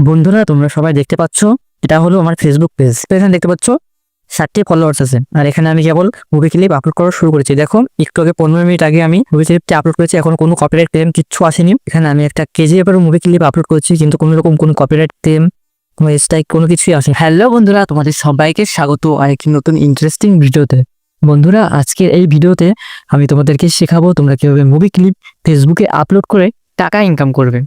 বন্ধুরা, তোমরা সবাই দেখতে পাচ্ছ, এটা হলো আমার ফেসবুক পেজ। তো এখানে দেখতে পাচ্ছ 60টি ফলোয়ার্স আছে। আর এখানে আমি কেবল মুভি ক্লিপ আপলোড করা শুরু করেছি। দেখো, একটু আগে 15 মিনিট আগে আমি মুভি ক্লিপটি আপলোড করেছি। এখন কোনো কপিরাইট ক্লেম কিচ্ছু আসেনি। এখানে আমি একটা কেজিএফ এর মুভি ক্লিপ আপলোড করেছি, কিন্তু কোনো রকম কোনো কপিরাইট ক্লেম, কোনো স্ট্রাইক, কোনো কিছুই আসেনি। হ্যালো বন্ধুরা, তোমাদের সবাইকে স্বাগত আরেকটি নতুন ইন্টারেস্টিং ভিডিওতে। বন্ধুরা, আজকের এই ভিডিওতে আমি তোমাদেরকে শেখাবো তোমরা কিভাবে মুভি ক্লিপ ফেসবুকে আপলোড করে টাকা ইনকাম করবে।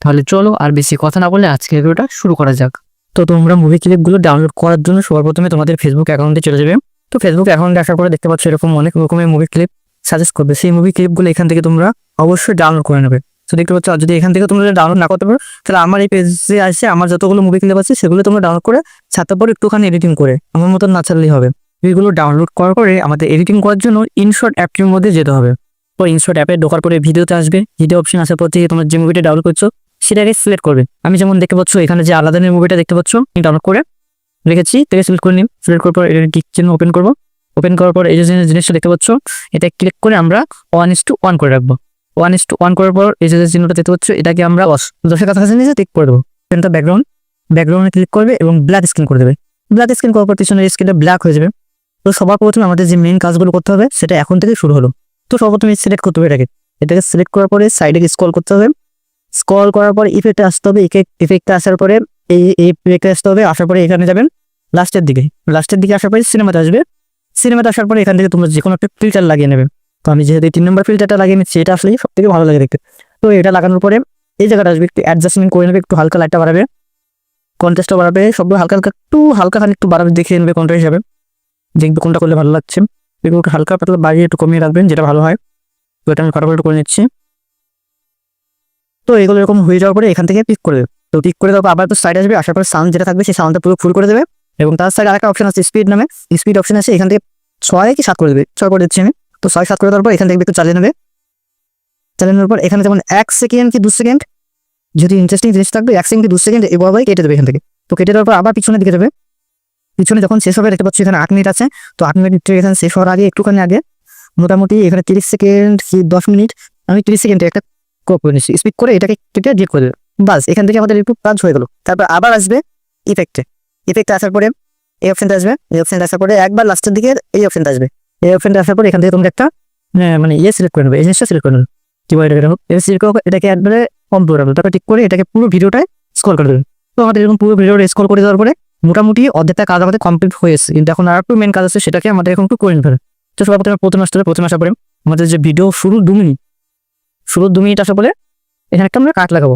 তাহলে চলো আর বেশি কথা না বলে আজকের ভিডিওটা শুরু করা যাক। তো তোমরা মুভি ক্লিপগুলো ডাউনলোড করার জন্য সবার প্রথমে তোমাদের ফেসবুক অ্যাকাউন্টে চলে যাবে। তো ফেসবুক অ্যাকাউন্টে আসার পরে দেখতে পাচ্ছ এরকম অনেক রকমের মুভি ক্লিপ সাজেস্ট করবে। সেই মুভি ক্লিপগুলো এখান থেকে তোমরা অবশ্যই ডাউনলোড করে নেবে। তো দেখতে পাচ্ছ, যদি এখান থেকে তোমরা ডাউনলোড না করতে পারো, তাহলে আমার এই পেজে আসে আমার যতগুলো মুভি ক্লিপ আছে সেগুলো তোমরা ডাউনলোড করে ছাড়তে পারো, একটুখানি এডিটিং করে, আমার মতন না ছাড়লেই হবে। এগুলো ডাউনলোড করার পরে আমাদের এডিটিং করার জন্য ইনশট অ্যাপটির মধ্যে যেতে হবে। তো ইনশট অ্যাপে ঢোকার পরে ভিডিওতে আসবে। ভিডিও অপশন আসার পর থেকে তোমরা যে মুভিটা ডাউনলোড করছো সেটাকে সিলেক্ট করবে। আমি যেমন দেখতে পাচ্ছ এখানে যে আলাদানের মুভিটা দেখতে পাচ্ছ ডাউনলোড করে রেখেছি, তাকে সিলেক্ট করে নিই। সিলেক্ট করার পর এটা টিক চিহ্ন ওপেন করবো। ওপেন করার পর এই যে জিনিসটা দেখতে পাচ্ছ, এটা ক্লিক করে আমরা 1:1 করে রাখবো। 1:1 করার পর এই যে চিহ্নটা দেখতে পাচ্ছ, এটাকে আমরা 10-এর কাছাকাছি নিয়ে টিক করে দেবো। এটা ব্যাকগ্রাউন্ডে ক্লিক করবে এবং ব্ল্যাক স্ক্রিন করে দেবে। ব্ল্যাক স্ক্রিন করার পর পিছনের স্ক্রিনটা ব্ল্যাক হয়ে যাবে। তো সবার প্রথমে আমাদের যে মেইন কাজগুলো করতে হবে সেটা এখন থেকে শুরু হলো। তো সর্বপ্রথমে সিলেক্ট করতে হবে এটাকে সিলেক্ট করার পরে সাইডে স্ক্রল করতে হবে। স্ক্রল করার পর ইফেক্টে আসতে হবে। ইফেক্টে আসার পরে এই ইফেক্টে আসতে হবে। আসার পরে এখানে যাবেন লাস্টের দিকে আসার পরে সিনেমাতে আসবে। সিনেমাতে আসার পরে এখান থেকে তোমরা যে কোনো একটা ফিল্টার লাগিয়ে নেবে। তো আমি যেহেতু 3 নম্বর ফিল্টারটা লাগিয়ে নিচ্ছি, এটা আসলে সব থেকে ভালো লাগে দেখতে। তো এটা লাগানোর পরে এই জায়গাটা আসবে, একটু অ্যাডজাস্টমেন্ট করে নেবে, একটু হালকা লাইটটা বাড়াবে, কন্ট্রাস্টটা বাড়াবে, সবগুলো হালকা হালকা একটু খানি একটু বাড়াবে, দেখে নেবে কোনটা হিসাবে, দেখবে কোনটা করলে ভালো লাগছে। এগুলো হালকা পাতলা বাড়িয়ে একটু কমিয়ে রাখবেন, যেটা ভালো হয়। তো এটা আমি ফটাফট করে নিচ্ছি। তো এগুলো এরকম হয়ে যাওয়ার পরে এখান থেকে পিক করে দেবে। তো পিক করে দেওয়ার পর আবার তো সাইড আসবে। আসার পর সাউন্ড যেটা থাকবে সেই সাউন্ডটা পুরো ফুল করে দেবে। এবং তার সাইডে আরেকটা অপশন আছে স্পিড নামে, স্পিড অপশন আছে, এখান থেকে 6 কি 7 করে দেবে। 6 করে দিচ্ছি আমি। তো 6-7 করে দেওয়ার পর এখান থেকে একটু চালিয়ে নেবে। চালিয়ে নেওয়ার পর এখানে যেমন 1 সেকেন্ড কি 2 সেকেন্ড যদি ইন্টারেস্টিং জিনিস থাকবে, 1 সেকেন্ড কি 2 সেকেন্ড এভাবে কেটে দেবে এখান থেকে। তো কেটে দেওয়ার পর আবার পিছনে দিকে যাবে। পিছনে যখন শেষ হবে দেখতে পাচ্ছি এখানে 8 মিনিট আছে। তো 8 মিনিট এখানে শেষ হওয়ার আগে একটুখানি আগে মোটামুটি এখানে 30 সেকেন্ড কি 10 মিনিট, আমি 30 সেকেন্ডে একটা করে নিচ্ছি। স্পিড করে এটাকে কেটে ডিলিট করে দেবে। বাস, এখান থেকে আমাদের একটু কাজ হয়ে গেল। তারপর আবার আসবে ইফেক্টে আসার পরে এই অপশনটা আসবে। এই অপশনটা আসার পরে একবার লাস্টের দিকে এই অপশনটা আসবে। এই অপশনটা আসার পরে এখান থেকে তোমরা একটা মানে সিলেক্ট করে নেবে, এই জিনিসটা সিলেক্ট করে নেবে। কি বলে এটা হোক, সিলেক্ট করে এটাকে একবারে কম করে রাখবে। তারপর ঠিক করে এটাকে পুরো ভিডিওটায় স্ক্রল করে দেবে। তো আমাদের এরকম পুরো ভিডিওটা স্ক্রল করে দেওয়ার পরে মোটামুটি অর্ধেকটা কাজ আমাদের কমপ্লিট হয়েছে, কিন্তু এখন আর একটু মেন কাজ আছে, সেটাকে আমাদের এখন একটু করে নিতে হবে। তো সবার প্রথমে আসতে হবে। প্রথমে আসার পরে আমাদের যে ভিডিও শুরু 2 মিনিট আসার পরে এখানে একটা আমরা কাট লাগাবো।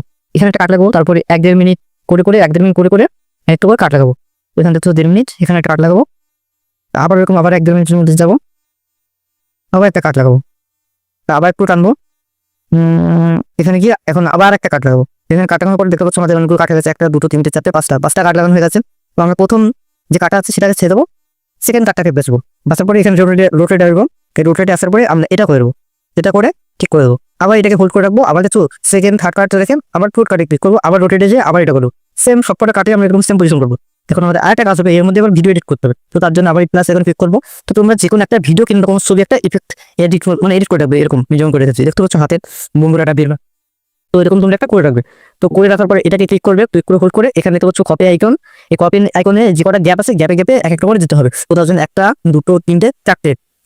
তারপরে 1-1.5 মিনিট করে 1-1.5 মিনিট করে একটা করে কাট লাগাবো। এখান থেকে 1.5 মিনিট এখানে একটা কাট লাগাবো। আবার এরকম আবার 1-1.5 মিনিটের মধ্যে যাবো, আবার একটা কাট লাগাবো। আবার একটু টানবো, এখানে গিয়ে এখন আবার একটা কাট লাগাবো। এখানে কাট লাগানোর পরে দেখতে পাচ্ছ আমাদের অনেকগুলো কাট হয়ে গেছে, 1, 2, 3, 4, 5টা কাট লাগানো হয়ে গেছে। তো আমরা প্রথম যে কাটা আছে সেটাকে ছেড়ে দেবো, সেকেন্ড কাটটাকে বেসবো। বাসার পরে এখানে রোটেট আসবো। এই রোটেটে আসার পরে আমরা এটা করে দেবো, এটা করে ঠিক করে দেবো। আবার এটাকে হোল্ড করে রাখবো, আবার একটু সেকেন্ড থার্ড কাটটা রেখে আবার ফোর্থ কাটে ক্লিক করবো, আবার রোটেটে যেয়ে আবার এটা করবো। সেম সবকটা কাটে আমরা এরকম সেম পজিশন করবো। এখন আমাদের আরেকটা কাজ হবে, এর মধ্যে আবার ভিডিও এডিট করতে হবে। তো তার জন্য আবার প্লাস এখন ক্লিক করবো। তো তোমরা যে কোনো একটা ভিডিও কিংবা কোনো ছবি একটা ইফেক্ট এডিট করে রাখবে। এরকম যেমন করে রেখেছি, দেখতে পাচ্ছ হাতের বন্ধুরাটা বের। তো এরকম তোমরা একটা করে রাখবে। তো করে রাখার পরে এটাকে ক্লিক করে হোল্ড করে এখানে দেখতে পাচ্ছ কপি আইকন। এই কপি আইকনে যে কটা গ্যাপ আছে গ্যাপে এক একটা করে দিতে হবে। তো তার জন্য 1, 2, 3,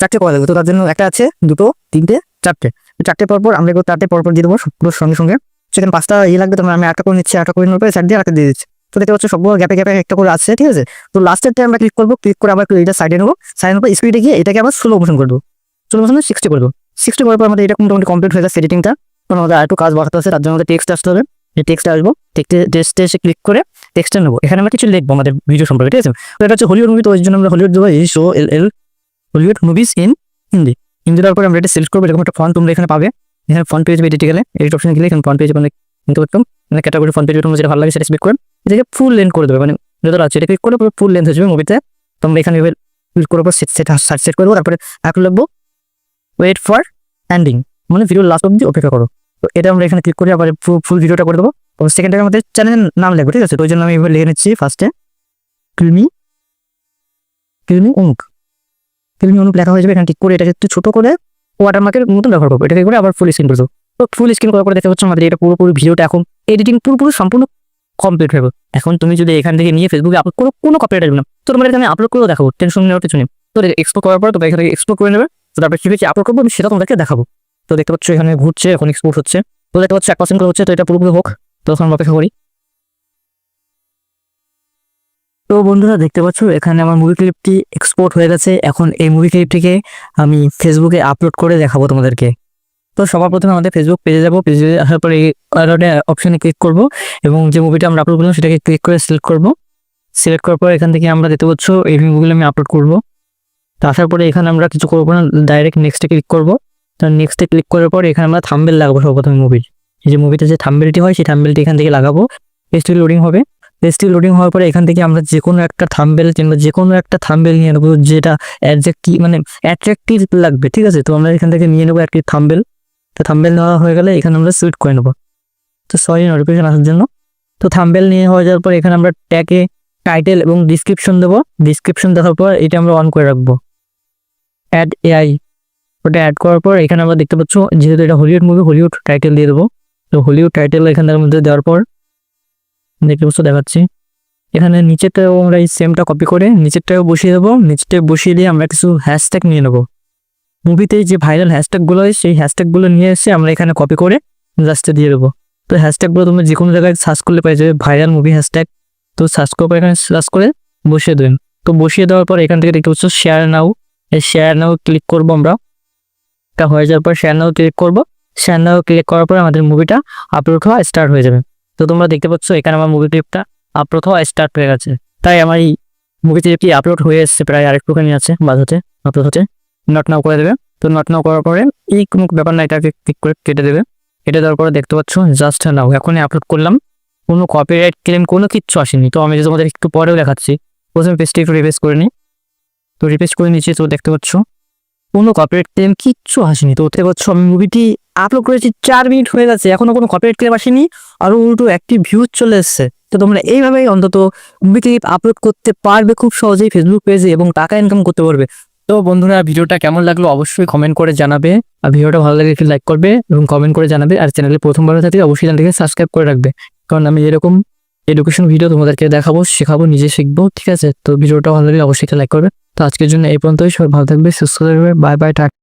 4টে করা লাগবে। তো তার জন্য একটা আছে 2, 3, 4টে পরপর আমরা এগুলো 4টে পরপর দিয়ে দেবো পুরো সঙ্গে। সেখানে 5টা লাগবে, তোমরা আমি একটা করে নিচ্ছি, একটা করে নেওয়ার পরে সাইড দিয়ে একটা দিয়ে দিচ্ছি। তো দেখতে পাচ্ছ সবগুলো গ্যাপে একটা করে আছে, ঠিক আছে। তো লাস্টেরটা আমরা ক্লিক করবো, ক্লিক করে আবার এটা সাইডে নেবো। সাইডের পর স্পিডে গিয়ে এটাকে আবার স্লো মোশন করবো। 60 করবো। 60 করার পর আমাদের এটা মোটামুটি কমপ্লিট হয়ে যাচ্ছে এডিটিংটা। তখন আমাদের আরেকটু কাজ বাড়াতে আছে, তার জন্য আমাদের টেক্সট আসতে হবে। এই টেক্সটে আসবো, টেক্সটে এসে ক্লিক করে টেক্সটে নেবো। এখানে আমরা কিছু লিখবো আমাদের ভিডিও সম্পর্কে, ঠিক আছে। তো এটা হচ্ছে হলিউড মুভি, তো ওই জন্য আমরা হলিউড দেবো হলিউড মুভিজ ইন হিন্দি দেওয়ার পরে আমরা এটা সিলেক্ট করবো। এরকম একটা ফন্ট তোমরা এখানে পাবে। এখানে ফন্ট পেজ এডিটে গেলে এডিট অপশনে গেলে এখানে ফন্ট পেজ নিতে পারতাম, মানে ক্যাটাগরি ফন্ট পেজ তোমরা যেটা ভালো লাগে সেটা সিলেক্ট করে এটাকে ফুল লেন্থ করে দেবে। মানে যতটা আছে এটা ক্লিক করে পুরো ফুল লেন্থ হয়ে যাবে মুভিতে। তোমরা এখানে ক্লিক করার পর সেট করবো। তারপরে এখন লিখবো ওয়েট ফর এন্ডিং, মানে ভিডিও লাস্ট অব্দি অপেক্ষা করো। তো এটা আমরা এখানে ক্লিক করে আবার ফুল ভিডিওটা করে দেবো। তো সেকেন্ডটাকে আমাদের চ্যানেলের নাম লাগবে, ঠিক আছে। তো ওই জন্য আমি এবার লিখে নিচ্ছি ফার্স্টে ফিল্মি অনুপ লেখা হয়ে যাবে। এখানে ঠিক করে এটাকে একটু ছোট করে ওয়াটারমার্কের মতন ব্যবহার করবো। এটাকে করে আবার ফুল স্ক্রিন করে দেবো। তো ফুল স্ক্রিন করার পরে দেখতে পাচ্ছ আমাদের এটা পুরোপুরি ভিডিওটা এখন এডিটিং পুরোপুরি সম্পূর্ণ কমপ্লিট হয়ে গেল। এখন তুমি যদি এখান থেকে নিয়ে ফেসবুকে আপলোড করো, কোনো কপিরাইট আসবে না। তো তোমার আমি আপলোড করেও দেখাবো, টেনশন নেওয়ার কিছু নেই। তো এক্সপোর্ট করার পর তোমরা এখান থেকে এক্সপোর্ট করে নেবে। তো তারপরে কী আপলোড করবো আমি সেটা তোমাদেরকে দেখাবো। তো দেখতে পাচ্ছ এখানে ঘুরছে, এখন এক্সপোর্ট হচ্ছে। তো দেখতে পাচ্ছ 1% করে হচ্ছে, তো এটা পুরোপুরি হোক, তো তখন অপেক্ষা করি। তো বন্ধুরা দেখতে পাচ্ছ এখানে আমার মুভি ক্লিপটি এক্সপোর্ট হয়ে গেছে। এখন এই মুভি ক্লিপটিকে আমি ফেসবুকে আপলোড করে দেখাবো তোমাদেরকে। তো সবার প্রথমে আমাদের ফেসবুক পেজে যাবো, পেজে আসার পরে এই অপশানে ক্লিক করব এবং যে মুভিটা আমরা আপলোড করলাম সেটাকে ক্লিক করে সিলেক্ট করব। সিলেক্ট করার পর এখান থেকে আমরা দেখতে পাচ্ছ এই মুভিগুলো আমি আপলোড করব। তো আসার পরে এখানে আমরা কিছু করবো না, ডাইরেক্ট নেক্সটে ক্লিক করব। তো নেক্সটে ক্লিক করার পর এখানে আমরা থাম্বনেল লাগাবো সর্বপ্রথমে মুভির। এই যে মুভিতে যে থাম্বনেলটি হয় সেই থাম্বনেলটি এখান থেকে লাগাবো। পেজটি লোডিং হবে। পেজটি লোডিং হওয়ার পরে এখান থেকে আমরা যে কোনো একটা থাম্বনেল কিংবা যে কোনো একটা থাম্বনেল নিয়ে নেবো যেটা অ্যাট্রাক্টিভ লাগবে, ঠিক আছে। তো আমরা এখান থেকে নিয়ে নেবো একটি থাম্বনেল। তো থাম্বনেল নেওয়া হয়ে গেলে এখানে আমরা সিলেক্ট করে নেবো। তো সরি নোটিফিকেশন আসার জন্য। তো থাম্বনেল নিয়ে হয়ে যাওয়ার পর এখানে আমরা ট্যাগে টাইটেল এবং ডিসক্রিপশন দেবো। ডিসক্রিপশন দেওয়ার পর এটা আমরা অন করে রাখবো, অ্যাড এআই। ওটা অ্যাড করার পর এখানে আমরা দেখতে পাচ্ছ যেহেতু এটা হলিউড মুভি, হলিউড টাইটেল দিয়ে দেবো। তো হলিউড টাইটেল এখানের মধ্যে দেওয়ার পর দেখতে পাচ্ছ দেখাচ্ছি। এখানে নিচেরটাও আমরা এই সেমটা কপি করে নিচেরটাও বসিয়ে দেবো। নিচেরটা বসিয়ে দিয়ে আমরা কিছু হ্যাশট্যাগ নিয়ে নেবো। মুভিতে যে ভাইরাল হ্যাশট্যাগুলো হয় সেই হ্যাশট্যাগুলো নিয়ে এসে আমরা এখানে কপি করে জাস্টে দিয়ে দেবো। তো হ্যাশট্যাগুলো তুমি যে কোনো জায়গায় সার্চ করলে পাই যাবে, ভাইরাল মুভি হ্যাশট্যাগ। তো সার্চ করার পর এখানে সার্চ করে বসিয়ে দেবেন। তো বসিয়ে দেওয়ার পর এখান থেকে দেখতে পাচ্ছ শেয়ার নাও, এই শেয়ার নাও ক্লিক করবো আমরা। এটা হয়ে যাওয়ার পর শেয়ার নাও ক্লিক করবো। শেয়ার নাও ক্লিক করার পর আমাদের মুভিটা আপলোড হওয়া স্টার্ট হয়ে যাবে। তো তোমরা দেখতে পাচ্ছ এখানে আমার মুভি ক্লিপটা আপলোড হওয়া স্টার্ট হয়ে গেছে। তাই আমার এই মুভি ক্লিপটি আপলোড হয়ে এসছে, প্রায় আরেকটুখানি আছে বাদ হতে, আপলোড হচ্ছে। নট নাও করে দেবে। তো নট নাও করার পরে এই কোনো ব্যাপার না, এটাকে ক্লিক করে কেটে দেবে। কেটে দেওয়ার পরে দেখতে পাচ্ছ জাস্ট নাও, এখনই আপলোড করলাম, কোনো কপিরাইট ক্লেম কোনো কিচ্ছু আসেনি। তো আমি তোমাদের একটু পরেও দেখাচ্ছি। প্রথমে পেজটি একটু রিফ্রেশ করে নিই। তো রিফ্রেশ করে নিচ্ছি, তো দেখতে পাচ্ছ কোনো কপিরাইট ক্লেম কিচ্ছু আসেনি। তো দেখতে পাচ্ছ আমি মুভিটি আপলোড করেছি 4 মিনিট হয়ে গেছে, এখনো কোনো কপিরাইট ক্লেম আসেনি, আরও উল্টো অ্যাক্টিভ ভিউজ চলে এসছে। তো তোমরা এইভাবেই অন্তত মুভি ক্লিপ আপলোড করতে পারবে খুব সহজেই ফেসবুক পেজে এবং টাকা ইনকাম করতে পারবে। তো বন্ধুরা ভিডিওটা কেমন লাগলো অবশ্যই কমেন্ট করে জানাবে। আর ভিডিওটা ভালো লাগে একটু লাইক করবে এবং কমেন্ট করে জানাবে। আর চ্যানেলে প্রথমবার থাকলে অবশ্যই চ্যানেলটিকে সাবস্ক্রাইব করে রাখবে, কারণ আমি এরকম এডুকেশন ভিডিও তোমাদেরকে দেখাবো, শেখাবো, নিজে শিখবো, ঠিক আছে। তো ভিডিওটা ভালো লাগলে অবশ্যই লাইক করবে। তো আজকের জন্য এই পর্যন্তই। সবাই ভালো থাকবে, সুস্থ থাকবে, বাই বাই, টাটা।